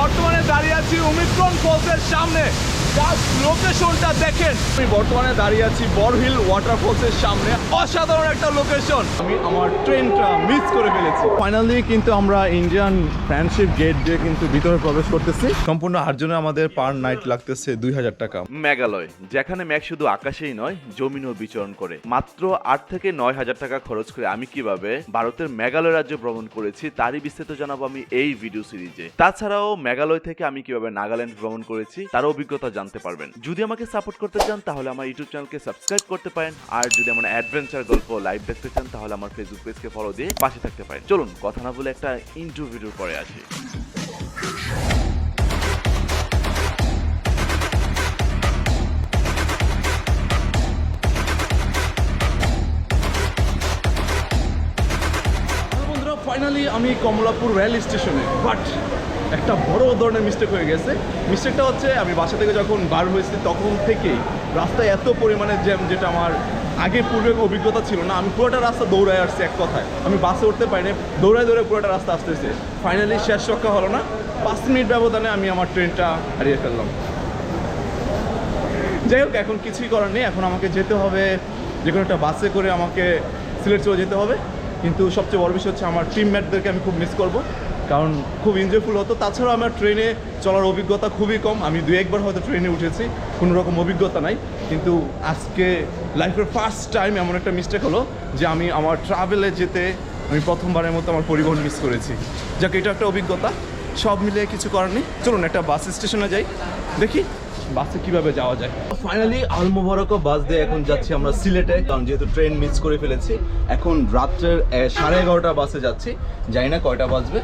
বর্তমানে দাঁড়িয়ে আছি ওমিক্রন ফলসের সামনে। জাস্ট লোকেশনটা দেখেন। আমি বর্তমানে দাঁড়িয়ে আছি বড়হিল ওয়াটারফলসের সামনে। অসাধারণ একটা লোকেশন। আমি আমার ট্রেনটা মিস করে ফেলেছি। ফাইনালি কিন্তু আমরা ইন্ডিয়ান ফ্রেন্ডশিপ গেট দিয়ে কিন্তু ভিতরে প্রবেশ করতেছি। সম্পূর্ণ 8 জনে আমাদের পার নাইট লাগতেছে 2000 টাকা। মেঘালয়, যেখানে মেঘ শুধু আকাশেই নয় জমিনও বিচরণ করে। মাত্র 8 থেকে 9,000 টাকা খরচ করে আমি কিভাবে ভারতের মেঘালয় রাজ্য ভ্রমণ করেছি তারই বিস্তারিত জানাবো আমি এই ভিডিও সিরিজে। তাছাড়াও মেঘালয় থেকে আমি কিভাবে নাগাল্যান্ড ভ্রমণ করেছি তার অভিজ্ঞতা জানতে পারবেন। যদি আমাকে সাপোর্ট করতে চান তাহলে আমার ইউটিউব চ্যানেলকে সাবস্ক্রাইব করতে পারেন, আর যদি আমার অ্যাডভেঞ্চার গল্প লাইভ দেখতে চান তাহলে আমার ফেসবুক পেজকে ফলো দিয়ে পাশে থাকতে পারেন। চলুন কথা না বলে একটা ইন্ট্রো ভিডিওর পরে আসি। ফাইনালি আমি কমলাপুর রেল স্টেশনে, বাট একটা বড় ধরনের মিস্টেক হয়ে গেছে। মিস্টেকটা হচ্ছে আমি বাসা থেকে যখন বার হয়েছি তখন থেকেই রাস্তায় এত পরিমাণে জ্যাম, যেটা আমার আগে পূর্বে অভিজ্ঞতা ছিল না। আমি পুরোটা রাস্তা দৌড়ায় আসছি, এক কথায় আমি বাসে উঠতে পারিনি, দৌড়ায় পুরোটা রাস্তা আসতেছে। ফাইনালি শেষ রক্ষা হলো না, 5 মিনিট ব্যবধানে আমি আমার ট্রেনটা হারিয়ে ফেললাম। যাই হোক, এখন কিছুই করার নেই। এখন আমাকে যেতে হবে যে কোনো একটা বাসে করে, আমাকে সিলেট চলে যেতে হবে। কিন্তু সবচেয়ে বড় বিষয় হচ্ছে আমার টিমমেটদেরকে আমি খুব মিস করব, কারণ খুব এনজয়ফুল হতো। তাছাড়াও আমার ট্রেনে চলার অভিজ্ঞতা খুবই কম। আমি 2-1 বার হয়তো ট্রেনে উঠেছি, কোনো রকম অভিজ্ঞতা নাই। কিন্তু আজকে লাইফের ফার্স্ট টাইম এমন একটা মিস্টেক হলো যে আমি আমার ট্রাভেলে যেতে আমি প্রথমবারের মতো আমার পরিবহন মিস করেছি। যাক, এটা একটা অভিজ্ঞতা, সব মিলিয়ে কিছু করার নেই। চলুন একটা বাস স্টেশনে যাই, দেখি বাসে কিভাবে যাওয়া যায়। ফাইনালি আল মোবারকা বাস দিয়ে এখন যাচ্ছি আমরা সিলেটে, কারণ যেহেতু ট্রেন মিস করে ফেলেছি। এখন রাত্রের 11:30 বাসে যাচ্ছি, জানি না কয়টা বাজবে।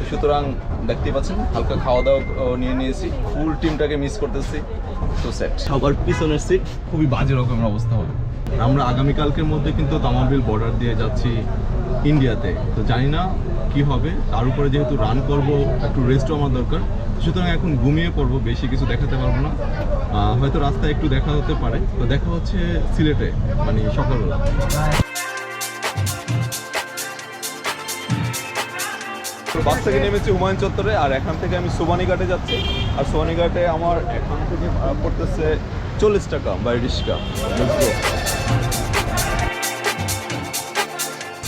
সুতরাং দেখতেই পাচ্ছেন হালকা খাওয়া দাওয়া নিয়ে নিয়েছি, ফুল টিমটাকে মিস করতেছি। তো সেট সবার পিছনের সিট খুবই বাজে রকমের অবস্থা হবে। আমরা আগামীকালকের মধ্যে কিন্তু তামাবিল বর্ডার দিয়ে যাচ্ছি ইন্ডিয়াতে। তো জানি না কি হবে, তার উপরে যেহেতু রান করব একটু রেস্টও আমার দরকার। সুতরাং এখন ঘুমিয়ে পড়বো, বেশি কিছু দেখাতে পারবো না। হয়তো রাস্তায় একটু দেখা হতে পারে। তো দেখা হচ্ছে সিলেটে, মানে সকালবেলা। বাস থেকে নেমেছি হুমায়ুন চত্বরে, আর এখান থেকে আমি সোবানীঘাটে যাচ্ছি। আর সোবানীঘাটে আমার এখান থেকে ভাড়া পড়তেছে 40 টাকা বাই রিক্সা।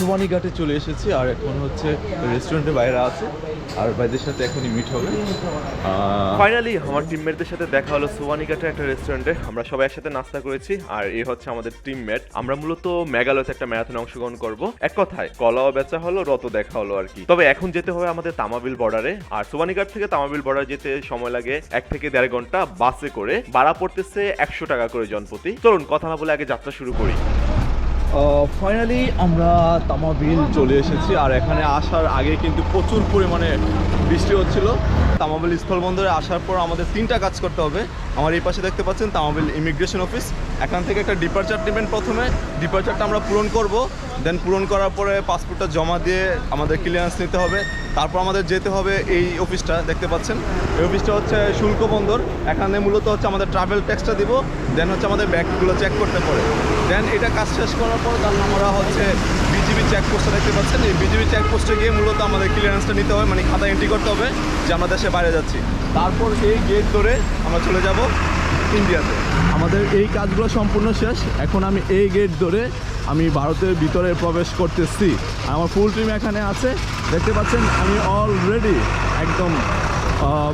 সোবানীঘাটে চলে এসেছি, আর এখন হচ্ছে রেস্টুরেন্টের বাইরে আছে, আর ভাইদের সাথে এখনই মিট হবে। ফাইনালি আমার টিমমেটদের সাথে দেখা হলো সোবানীঘাটের একটা রেস্টুরেন্টে। আমরা সবাই একসাথে নাস্তা করেছি, আর এই হচ্ছে আমাদের টিমমেট। আমরা মূলত মেঘালয়তে একটা ম্যারাথনে অংশগ্রহণ করব। এক কথায় কলাও বেচা হলো, রত দেখা হলো আর কি। তবে এখন যেতে হবে আমাদের তামাবিল বর্ডারে, আর সোবানীঘাট থেকে তামাবিল বর্ডার যেতে সময় লাগে 1 থেকে 1.5 ঘন্টা বাসে করে। ভাড়া পড়তেছে 100 টাকা করে জনপ্রতি। চলুন কথা না বলে আগে যাত্রা শুরু করি। ফাইনালি আমরা তামাবিল চলে এসেছি, আর এখানে আসার আগে কিন্তু প্রচুর পরিমাণে বৃষ্টি হচ্ছিল। তামাবিল স্থলবন্দরে আসার পর আমাদের 3টা কাজ করতে হবে। আমার এই পাশে দেখতে পাচ্ছেন তামাবিল ইমিগ্রেশন অফিস। এখান থেকে একটা ডিপার্চার নেবেন। প্রথমে ডিপার্চারটা আমরা পূরণ করব, দেন পূরণ করার পরে পাসপোর্টটা জমা দিয়ে আমাদের ক্লিয়ারেন্স নিতে হবে। তারপর আমাদের যেতে হবে এই অফিসটা, দেখতে পাচ্ছেন এই অফিসটা হচ্ছে শুল্ক বন্দর। এখানে মূলত হচ্ছে আমাদের ট্রাভেল ট্যাক্সটা দিব, দেন হচ্ছে আমাদের ব্যাগগুলো চেক করতে পারে। দেন এটা কাজ শেষ করার পর তার আমরা হচ্ছে বিজিবি চেকপোস্টটা দেখতে পাচ্ছেন। এই বিজিবি চেকপোস্টে গিয়ে মূলত আমাদের ক্লিয়ারেন্সটা নিতে হবে, মানে খাতা এন্ট্রি করতে হবে যে আমরা দেশে বাইরে যাচ্ছি। তারপর এই গেট ধরে আমরা চলে যাব ইন্ডিয়াতে। আমাদের এই কাজগুলো সম্পূর্ণ শেষ। এখন আমি এই গেট ধরে আমি ভারতের ভিতরে প্রবেশ করতেছি। আমার ফুল টিম এখানে আছে, দেখতে পাচ্ছেন। আমি অলরেডি একদম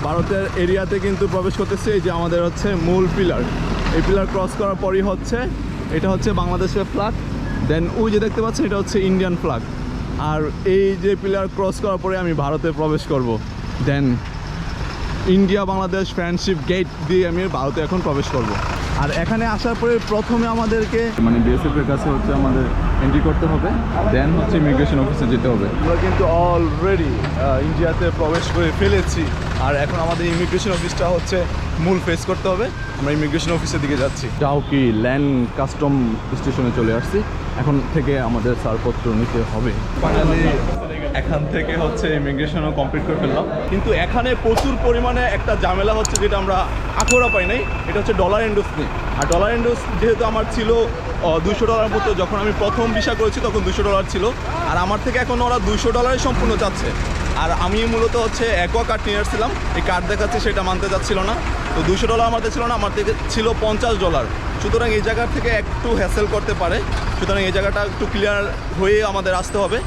ভারতের এরিয়াতে কিন্তু প্রবেশ করতেছি। এই যে আমাদের হচ্ছে মূল পিলার, এই পিলার ক্রস করার পরই হচ্ছে এটা হচ্ছে বাংলাদেশের ফ্ল্যাগ। দেন ওই যে দেখতে পাচ্ছেন এটা হচ্ছে ইন্ডিয়ান ফ্ল্যাগ। আর এই যে পিলার ক্রস করার পরে আমি ভারতে প্রবেশ করব। দেন ইন্ডিয়া বাংলাদেশ ফ্রেন্ডশিপ গেট দিয়ে আমি ভারতে এখন প্রবেশ করব। আর এখানে আসার পরে প্রথমে আমাদেরকে মানে বিএসএফ এর কাছে হচ্ছে আমাদের এন্ট্রি করতে হবে, দেন হচ্ছে ইমিগ্রেশন অফিসে যেতে হবে। আমরা কিন্তু অলরেডি ইন্ডিয়াতে প্রবেশ করে ফেলেছি, আর এখন আমাদের ইমিগ্রেশন অফিসটা হচ্ছে মূল ফেস করতে হবে। আমরা ইমিগ্রেশন অফিসের দিকে যাচ্ছি। ডাউকি ল্যান্ড কাস্টম স্টেশনে চলে আসছি, এখন থেকে আমাদের ছাড়পত্র নিতে হবে। ফাইনালি এখান থেকে হচ্ছে ইমিগ্রেশনও কমপ্লিট করে ফেললাম। কিন্তু এখানে প্রচুর পরিমাণে একটা ঝামেলা হচ্ছে, যেটা আমরা আখড়া পাই নাই। এটা হচ্ছে ডলার এন্ডোস নিয়ে। আর ডলার এন্ডোস যেহেতু আমার ছিল $200 মতো, যখন আমি প্রথম ভিসা করেছি তখন $200 ছিল, আর আমার থেকে এখন ওরা $200 সম্পূর্ণ চাচ্ছে। আর আমি মূলত হচ্ছে অ্যাকোয়া কার্ড নিয়ে আসছিলাম, এই কার্ড দেখাচ্ছে সেটা মানতে চাচ্ছিল না, তো $200 মানতে ছিল না, আমার থেকে ছিল $50। সুতরাং এই জায়গার থেকে একটু হ্যাসেল করতে পারে, সুতরাং এই জায়গাটা একটু ক্লিয়ার হয়ে আমাদের আসতে হবে।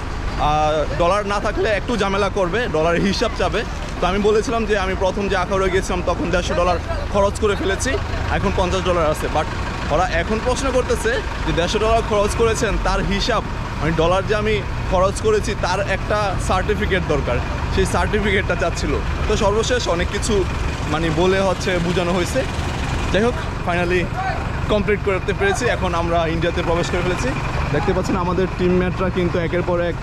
আর ডলার না থাকলে একটু ঝামেলা করবে, ডলারের হিসাব চাবে। তো আমি বলেছিলাম যে আমি প্রথম যে আখাউড়ে গিয়েছিলাম তখন $150 খরচ করে ফেলেছি, এখন $50 আছে। বাট ওরা এখন প্রশ্ন করতেছে যে $150 খরচ করেছেন তার হিসাব, মানে ডলার যে আমি খরচ করেছি তার একটা সার্টিফিকেট দরকার, সেই সার্টিফিকেটটা চাচ্ছিল। তো সর্বশেষ অনেক কিছু মানে বলে হচ্ছে বোঝানো হয়েছে। যাই হোক, ফাইনালি কমপ্লিট করতে পেরেছি। এখন আমরা ইন্ডিয়াতে প্রবেশ করে ফেলেছি। দেখতে পাচ্ছেন আমাদের টিমমেটরা কিন্তু একের পর এক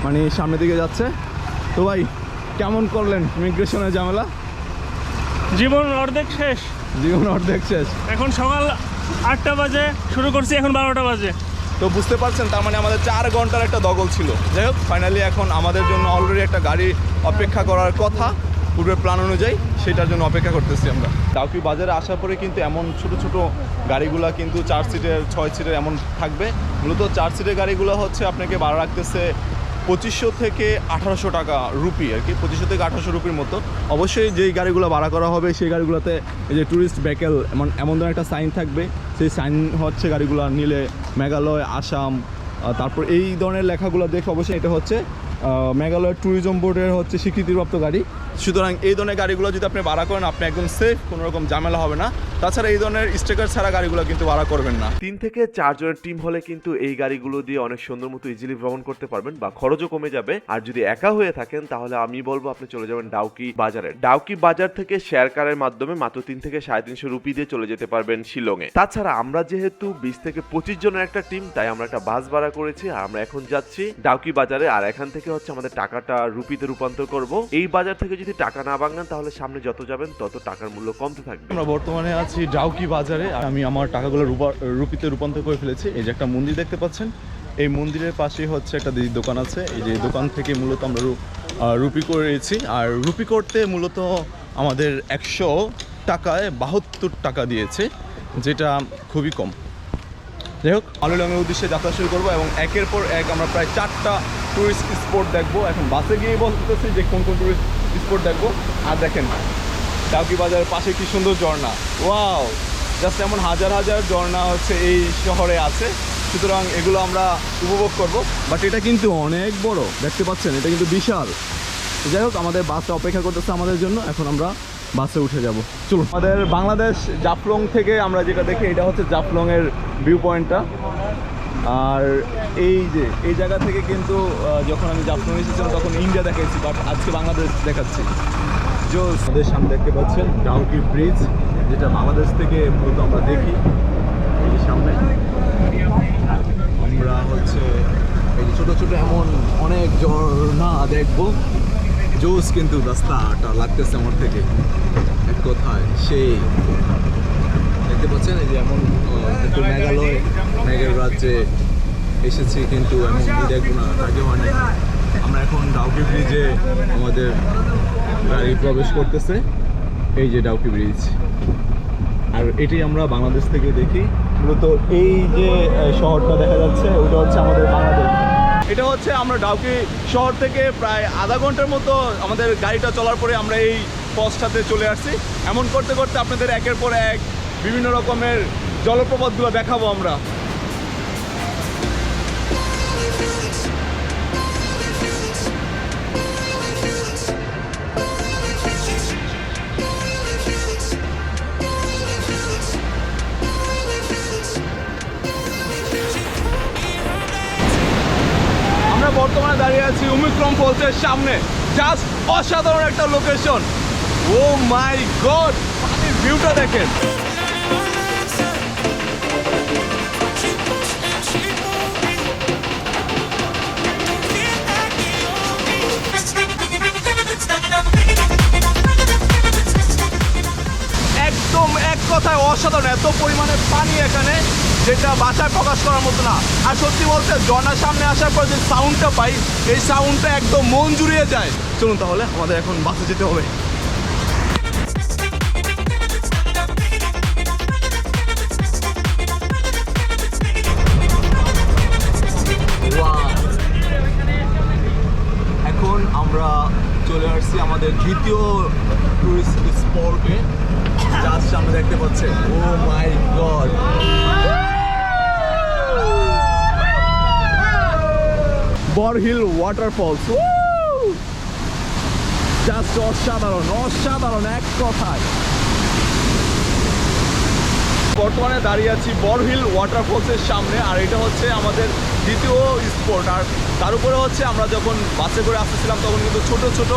মানে সামনের দিকে যাচ্ছে। তো ভাই, কেমন করলেন ইমিগ্রেশনের ঝামেলা? জীবন অর্ধেক শেষ। জীবন অর্ধেক শেষ। এখন সকাল 8টা বাজে শুরু করছি, এখন 12টা বাজে। তো বুঝতে পারছেন, তার মানে আমাদের 4 ঘন্টার একটা দখল ছিল। যাই হোক, ফাইনালি এখন আমাদের জন্য অলরেডি একটা গাড়ি অপেক্ষা করার কথা পূর্বের প্ল্যান অনুযায়ী, সেটার জন্য অপেক্ষা করতেছি আমরা। ডাউকি বাজারে আসার পরে কিন্তু এমন ছোট ছোট গাড়িগুলা কিন্তু 4 সিটের 6 সিটের এমন থাকবে। মূলত 4 সিটের গাড়িগুলো হচ্ছে আপনাকে ভাড়া রাখতেছে 2500 থেকে 1800 টাকা রুপি আর কি, 2500 থেকে 1800 রুপির মতো। অবশ্যই যেই গাড়িগুলো ভাড়া করা হবে সেই গাড়িগুলোতে এই যে ট্যুরিস্ট ভেহিকেল এমন ধরনের একটা সাইন থাকবে, সেই সাইন হচ্ছে গাড়িগুলো নিলে মেঘালয়, আসাম, তারপর এই ধরনের লেখাগুলো দেখে অবশ্যই এটা হচ্ছে মেঘালয় ট্যুরিজম বোর্ডের হচ্ছে স্বীকৃতিপ্রাপ্ত গাড়ি। সুতরাং এই ধরনের গাড়িগুলো যদি আপনি ভাড়া করেন, আপনি একদম সেফ, কোনো রকম ঝামেলা হবে না। তাছাড়া এই ধরনের স্টিকার ছাড়া গাড়িগুলো কিন্তু ভাড়া করবেন না। 3 থেকে 4 জনের টিম হলে কিন্তু এই গাড়িগুলো দিয়ে অনেক সুন্দর মতো ইজিলি ভ্রমণ করতে পারবেন বা খরচও কমে যাবে। আর যদি একা হয়ে থাকেন তাহলে আমি বলবো আপনি চলে যাবেন ডাউকি বাজারে। ডাউকি বাজার থেকে শেয়ার কারের মাধ্যমে মাত্র 3 থেকে 350 রুপি দিয়ে চলে যেতে পারবেন শিলংয়ে। তাছাড়া আমরা যেহেতু 20 থেকে 25 জনের একটা টিম, তাই আমরা একটা বাস ভাড়া করেছি আর আমরা এখন যাচ্ছি ডাউকি বাজারে। আর এখান থেকে হচ্ছে আমাদের টাকাটা রুপিতে রূপান্তর করব। এই বাজার থেকে যদি টাকা না ভাঙেন তাহলে সামনে যত যাবেন তত টাকার মূল্য কমতে থাকবে। আমরা বর্তমানে আছি ডাউকি বাজারে। আমি আমার টাকাগুলো রুপিতে রূপান্তর করে ফেলেছি। এই যে একটা মন্দির দেখতে পাচ্ছেন, এই মন্দিরের পাশে হচ্ছে একটা দোকান আছে। এই যে দোকান থেকে মূলত আমরা রুপি করেছি। আর রুপি করতে মূলত আমাদের 100 টাকায় 72 টাকা দিয়েছে, যেটা খুবই কম। যাই হোক, আলুলংয়ের উদ্দেশ্যে যাত্রা শুরু করবো এবং একের পর এক আমরা প্রায় 4টা টুরিস্ট স্পট দেখবো। এখন বাসে গিয়ে বলতেছি যে কোন কোন টুরিস্ট স্পট দেখবো। আর দেখেন ডাউকি বাজারের পাশে কি সুন্দর ঝর্ণা, ওয়াও! জাস্ট এমন হাজার হাজার ঝর্ণা হচ্ছে এই শহরে আছে, সুতরাং এগুলো আমরা উপভোগ করব। বাট এটা কিন্তু অনেক বড়, দেখতে পাচ্ছেন, এটা কিন্তু বিশাল। যাই হোক, আমাদের বাসটা অপেক্ষা করতেছে আমাদের জন্য, এখন আমরা বাসে উঠে যাব। চলুন, আমাদের বাংলাদেশ জাফলং থেকে আমরা যেটা দেখি এটা হচ্ছে জাফলংয়ের ভিউ পয়েন্টটা। আর এই যে এই জায়গা থেকে কিন্তু যখন আমি জাফলং এসেছিলাম তখন ইন্ডিয়া দেখাচ্ছি, বাট আজকে বাংলাদেশ দেখাচ্ছি। জোস, আমাদের সামনে দেখতে পাচ্ছেন ডাউকি ব্রিজ, যেটা বাংলাদেশ থেকে মূলত আমরা দেখি। এই যে সামনে আমরা হচ্ছে এই যে ছোটো ছোটো এমন অনেক ঝর্ণা দেখবো। জোস, কিন্তু রাস্তাটা লাগতেছে আমার থেকে এক কথায় সেই। দেখতে পাচ্ছেন এই যে এমন কিন্তু মেঘের রাজ্যে এসেছি, কিন্তু এমন দেখবো না, আগে অনেক। আমরা এখন ডাউকি ব্রিজে আমাদের গাড়ি প্রবেশ করতেছে। এই যে ডাউকি ব্রিজ, আর এটি আমরা বাংলাদেশ থেকে দেখি। মূলত এই যে শহরটা দেখা যাচ্ছে ওটা হচ্ছে আমাদের বাংলাদেশ। এটা হচ্ছে আমরা ডাউকি শহর থেকে প্রায় আধা ঘন্টার মতো আমাদের গাড়িটা চলার পরে আমরা এই পথটাতে চলে আসছি। এমন করতে করতে আপনাদের একের পর এক বিভিন্ন রকমের জলপ্রপাতগুলো দেখাবো আমরা। আমরা বর্তমানে দাঁড়িয়ে আছি উমিক্রম ফলসের সামনে। জাস্ট অসাধারণ একটা লোকেশন। ও মাই গড, পানির ভিউটা দেখেন। একদম এক কথায় অসাধারণ, এত পরিমাণে পানি এখানে যেটা ভাষায় প্রকাশ করার মতো না। আর সত্যি বলতে ঝর্ণার সামনে আসার পর যে সাউন্ডটা পাই, এই সাউন্ডটা একদম মন জুড়িয়ে যায়। চলুন তাহলে আমাদের এখন বাসে যেতে হবে। এখন আমরা দেখতে পাচ্ছেন। ও মাই গড, বরহিল ওয়াটারফলস, জাস্ট অসাধারণ, অসাধারণ এক কথায়। বর্তমানে দাঁড়িয়ে আছি বরহিল ওয়াটারফলসের সামনে, আর এটা হচ্ছে আমাদের দ্বিতীয় স্পট। আর তার উপরে হচ্ছে আমরা যখন বাসে করে আসতেছিলাম তখন কিন্তু ছোট ছোট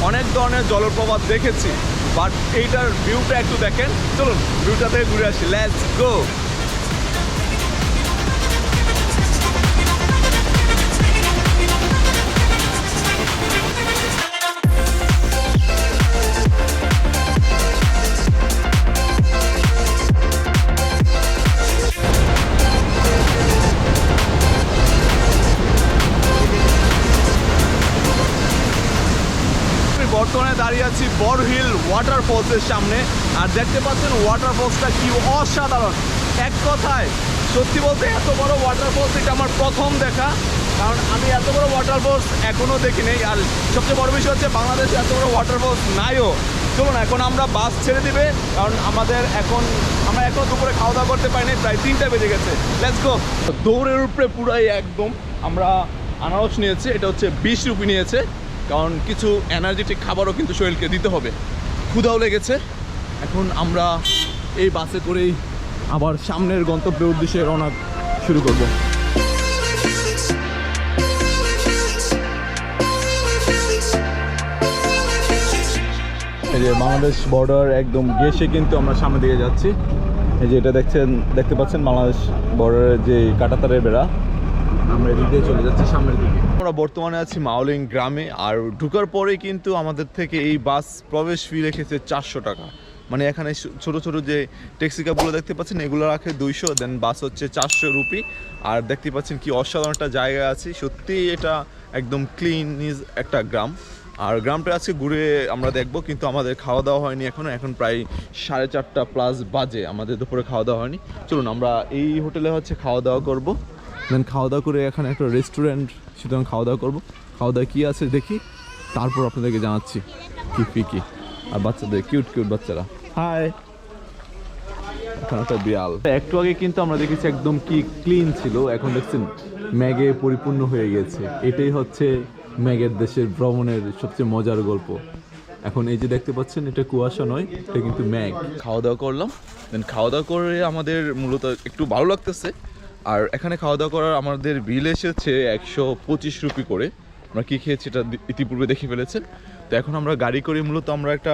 অনেক ধরনের জলপ্রপাত দেখেছি, বাট এইটার ভিউটা একটু দেখেন। চলুন ভিউটা থেকে ঘুরে আসি, লেটস গো। বর্তমানে দাঁড়িয়ে আছি বরহিল ওয়াটারফলসের সামনে, আর দেখতে পাচ্ছেন ওয়াটারফলসটা কি অসাধারণ। এক কথায় সত্যি বলতে এত বড় ওয়াটারফলস এটা আমার প্রথম দেখা, কারণ আমি এত বড় ওয়াটারফলস এখনও দেখিনি। আর সবচেয়ে বড় বিষয় হচ্ছে বাংলাদেশে এত বড় ওয়াটারফলস নাইও। চলুন এখন আমরা বাস ছেড়ে দিবে, কারণ আমরা এখন দুপুরে খাওয়া দাওয়া করতে পারিনি, প্রায় 3টা বেজে গেছে। Let's go. দৌড়ের উপরে পুরাই একদম আমরা আনারস নিয়েছি, এটা হচ্ছে 20 রুপি নিয়েছে, কারণ কিছু এনার্জেটিক খাবারও কিন্তু শরীরকে দিতে হবে। ক্ষুধাও লেগেছে। এখন আমরা এই বাসে করেই আবার সামনের গন্তব্যের উদ্দেশ্যে রওনা শুরু করব। এই যে বাংলাদেশ বর্ডার একদম ঘেঁষে কিন্তু আমরা সামনে দিকে যাচ্ছি। এই যে এটা দেখতে পাচ্ছেন বাংলাদেশ বর্ডারের যে কাঁটাতারের বেড়া, আমরা এদিক দিয়ে চলে যাচ্ছি সামনের দিকে। আমরা বর্তমানে আছি মাওলিং গ্রামে, আর ঢুকার পরেই কিন্তু আমাদের থেকে এই বাস প্রবেশ ফি রেখেছে 400 টাকা। মানে এখানে ছোট ছোট যে ট্যাক্সি ক্যাবগুলো দেখতে পাচ্ছেন এগুলো রাখে 200, দেন বাস হচ্ছে 400 রুপি। আর দেখতে পাচ্ছেন কি অসাধারণ একটা জায়গা আছে, সত্যি এটা একদম ক্লিন একটা গ্রাম। আর গ্রামটা আজকে ঘুরে আমরা দেখবো, কিন্তু আমাদের খাওয়া দাওয়া হয়নি এখন প্রায় 4:30+ বাজে, আমাদের দুপুরে খাওয়া দাওয়া হয়নি। চলুন আমরা এই হোটেলে হচ্ছে খাওয়া দাওয়া করবো, দেন খাওয়া দাওয়া করে এখানে একটা রেস্টুরেন্ট, সুতরাং খাওয়া দাওয়া করবো। খাওয়া দাওয়া কী আছে দেখি, তারপর আপনাদেরকে জানাচ্ছি কি। আর বাচ্চাদের কিউট বাচ্চারা, হাই। এখন একটা বিড়াল। একটু আগে কিন্তু আমরা দেখেছি একদম কি ক্লিন ছিল, এখন দেখছেন ম্যাগে পরিপূর্ণ হয়ে গেছে। এটাই হচ্ছে ম্যাগের দেশের ভ্রমণের সবচেয়ে মজার গল্প। এখন এই যে দেখতে পাচ্ছেন এটা কুয়াশা নয়, এটা কিন্তু ম্যাগ। খাওয়া দাওয়া করলাম, দেন খাওয়া দাওয়া করে আমাদের মূলত একটু ভালো লাগতেছে। আর এখানে খাওয়া দাওয়া করার আমাদের বিল এসেছে 125 রুপি করে। আমরা কী খেয়েছি এটা ইতিপূর্বে দেখে ফেলেছেন। তো এখন আমরা গাড়ি করে মূলত আমরা একটা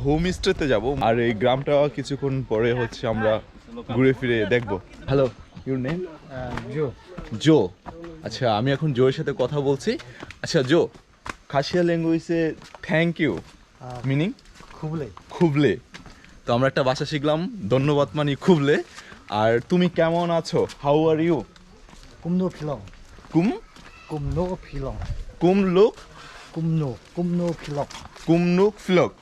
হোম স্টেতে যাব, আর এই গ্রামটা কিছুক্ষণ পরে হচ্ছে আমরা ঘুরে ফিরে দেখব। Hello, your name? জো। আচ্ছা, আমি এখন জোয়ের সাথে কথা বলছি। আচ্ছা জো, খাসিয়া ল্যাঙ্গুয়েজে থ্যাংক ইউ মিনিং খুবলে। তো আমরা একটা ভাষা শিখলাম, ধন্যবাদ মানে খুবলে। আর তুমি কেমন আছো? How are you? Kumno pilong. Kumno pilong. কুমলুক pilong. কুমনুক ফ্লক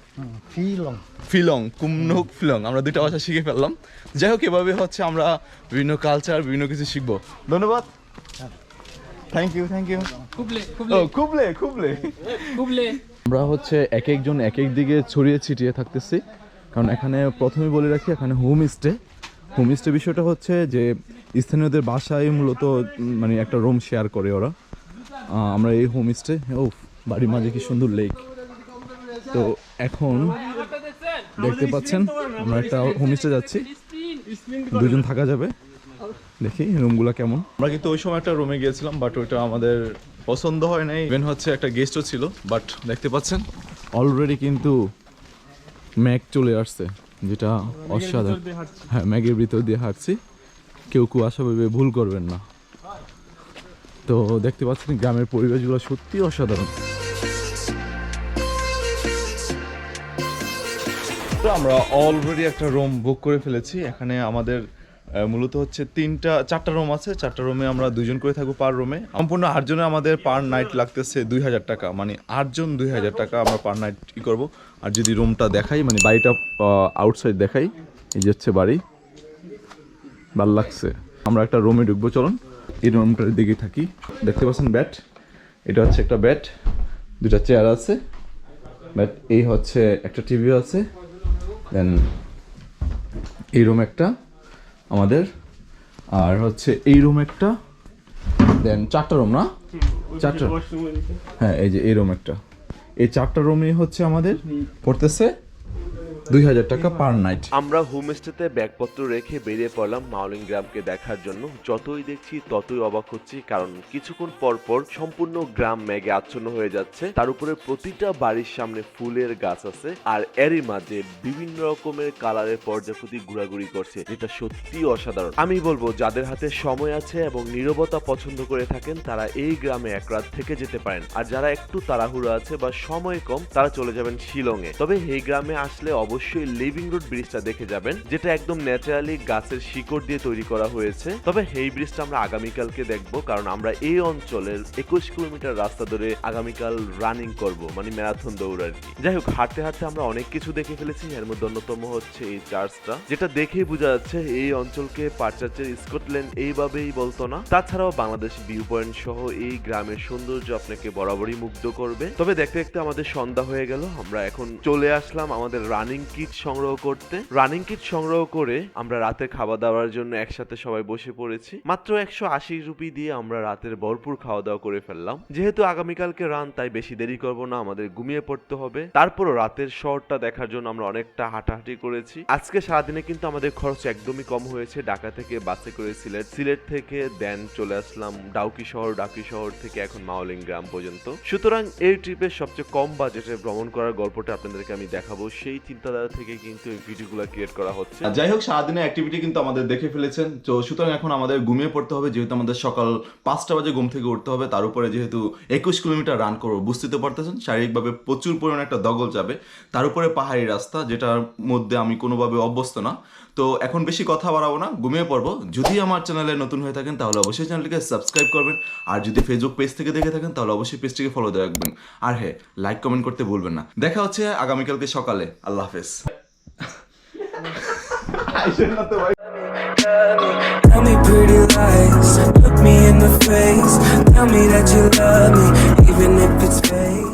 Pilong. ফিলং, কুমনুক ফিলং, আমরা দুইটা ভাষা শিখে ফেললাম। যাই হোক, এভাবে হচ্ছে আমরা বিভিন্ন কালচার বিভিন্ন কিছু শিখবো। ধন্যবাদ, থ্যাংক ইউ। খুবলে। আমরা হচ্ছে এক একজন এক এক দিকে ছড়িয়ে ছিটিয়ে থাকতেছি, কারণ এখানে প্রথমে বলে রাখি এখানে হোমস্টে বিষয়টা হচ্ছে যে স্থানীয়দের বাসায় মূলত মানে একটা রুম শেয়ার করে ওরা। আমরা এই হোমস্টে, বাড়ির মাঝে কি সুন্দর লেক। তো এখন দেখতে পাচ্ছেন আমরা একটা হোমস্টে যাচ্ছি, 2জন থাকা যাবে। দেখি রুমগুলো কেমন। আমরা কিন্তু ওই সময় একটা রুমে গিয়েছিলাম, বাট ওইটা আমাদের পছন্দ হয় নাই। ইভেন হচ্ছে একটা গেস্টও ছিল, বাট দেখতে পাচ্ছেন অলরেডি কিন্তু ম্যাগ চলে আসছে, যেটা অসাধারণ। হ্যাঁ, ম্যাগের ভিতর দিয়ে হাঁটছি, কেউ কুয়াশা ভেবে ভুল করবেন না। তো দেখতে পাচ্ছেন গ্রামের পরিবেশগুলো সত্যি অসাধারণ। তো আমরা অলরেডি একটা রুম বুক করে ফেলেছি। এখানে আমাদের মূলত হচ্ছে 4টা রুম আছে। 4টা রুমে আমরা 2জন করে থাকবো পার রুমে। সম্পূর্ণ 8 জনে আমাদের পার নাইট লাগতেছে 2000 টাকা, মানে 8 জন 2000 টাকা আমরা পার নাইট করবো। আর যদি রুমটা দেখাই, মানে বাড়িটা আউটসাইড দেখাই, এই যে হচ্ছে বাড়ি, ভালো লাগছে। আমরা একটা রুমে ঢুকবো, চলুন এই রুমটার দিকে থাকি। দেখতে পাচ্ছেন বেড, এটা হচ্ছে একটা বেড, 2টা চেয়ার আছে, বেড। এই হচ্ছে একটা টিভি আছে, দেন এই রুম একটা আমাদের, আর হচ্ছে এই রুম একটা, দেন 4টা রুম না? 4টা, হ্যাঁ এই যে এই রুম একটা। এই 4টা রুমই হচ্ছে আমাদের পড়তেছে 2000 টাকা পার নাইট। আমরা হোমস্টেতে ব্যাগপত্র রেখে বেরিয়ে পড়লাম মাওলিং গ্রামকে দেখার জন্য। যতই দেখছি ততই অবাক হচ্ছি, কারণ কিছুক্ষণ পর পর সম্পূর্ণ গ্রাম মেঘে আচ্ছন্ন হয়ে যাচ্ছে। তার উপরে প্রতিটা বাড়ির সামনে ফুলের গাছ আছে, আর এরই মাঝে বিভিন্ন রকমের কালারের প্রজাপতি ঘোরাঘুরি করছে, যেটা সত্যি অসাধারণ। আমি বলবো যাদের হাতে সময় আছে এবং নীরবতা পছন্দ করে থাকেন তারা এই গ্রামে এক রাত থেকে যেতে পারেন, আর যারা একটু তাড়াহুড়ো আছে বা সময় কম তারা চলে যাবেন শিলংয়ে। তবে এই গ্রামে আসলে অবশ্যই লিভিং রোড ব্রিজটা দেখে যাবেন, যেটা একদম ন্যাচারালি গাছের শিকড় দিয়ে তৈরি করা হয়েছে। তবে এই ব্রিজটা আমরা আগামীকালকে দেখবো, কারণ আমরা এই অঞ্চলের 21 কিলোমিটার রাস্তা ধরে আগামীকাল রানিং করব, মানে ম্যারাথন দৌড় আর কি। যাই হোক, হাঁটতে হাঁটতে আমরা অনেক কিছু দেখে ফেলেছি। এর মধ্যে অন্যতম হচ্ছে এই চার্চটা, যেটা দেখেই বোঝা যাচ্ছে এই অঞ্চলকে পারচার্চের স্কটল্যান্ড এইভাবেই বলতো না। তাছাড়াও বাংলাদেশ ভিউ পয়েন্ট সহ এই গ্রামের সৌন্দর্য আপনাকে বরাবরই মুগ্ধ করবে। তবে দেখতে দেখতে আমাদের সন্ধ্যা হয়ে গেল। আমরা এখন চলে আসলাম আমাদের রানিং কিট সংগ্রহ করতে। রানিং কিট সংগ্রহ করে আমরা রাতে খাওয়া দাওয়ার জন্য একসাথে সবাই বসে পড়েছি। মাত্র 180 রুপি দিয়ে আমরা রাতের ভরপুর খাওয়া দাওয়া করে ফেললাম। যেহেতু আগামীকালকে রান, তাই বেশি দেরি করব না, আমাদের ঘুমিয়ে পড়তে হবে। তারপরও রাতের শহরটা দেখার জন্য আমরা অনেকটা হাঁটাহাঁটি করেছি। আজকে সারাদিনে কিন্তু আমাদের খরচ একদমই কম হয়েছে। ঢাকা থেকে বাসে করে সিলেট থেকে দেন চলে আসলাম ডাউকি শহর থেকে এখন মাওলিং গ্রাম পর্যন্ত। সুতরাং এই ট্রিপের সবচেয়ে কম বাজেটে ভ্রমণ করার গল্পটা আপনাদেরকে আমি দেখাবো, সেই চিন্তাধারা থেকে কিন্তু এই ভিডিওগুলো ক্রিয়েট করা হচ্ছে। যাই হোক, সারাদিনের অ্যাক্টিভিটি কিন্তু আমাদের দেখে ফেলেছেন, তো সুতরাং এখন আমাদের ঘুমিয়ে পড়তে হবে, যেহেতু আমাদের সকাল 5টা বাজে ঘুম থেকে উঠতে হবে। তার উপরে যেহেতু 21 কিলোমিটার রান করবো, বুঝতে তো পারতেছেন শারীরিকভাবে প্রচুর পরিমাণে একটা দগল যাবে। তার উপরে পাহাড়ি রাস্তা, যেটার মধ্যে আমি কোনোভাবে অভ্যস্ত না। তো এখন বেশি কথা বাড়াবো না, ঘুমিয়ে পড়বো। যদি আমার চ্যানেলে নতুন হয়ে থাকেন তাহলে অবশ্যই চ্যানেলটিকে সাবস্ক্রাইব করবেন, আর যদি ফেসবুক পেজ থেকে দেখে থাকেন তাহলে অবশ্যই পেজটিকে ফলো দিয়ে রাখবেন। আর হ্যাঁ, লাইক কমেন্ট করতে ভুলবেন না। দেখা হচ্ছে আগামীকালকে সকালে। আল্লাহ হাফেজ। Tell me pretty lies, look me in the face. Tell me that you love me, even if it's fake.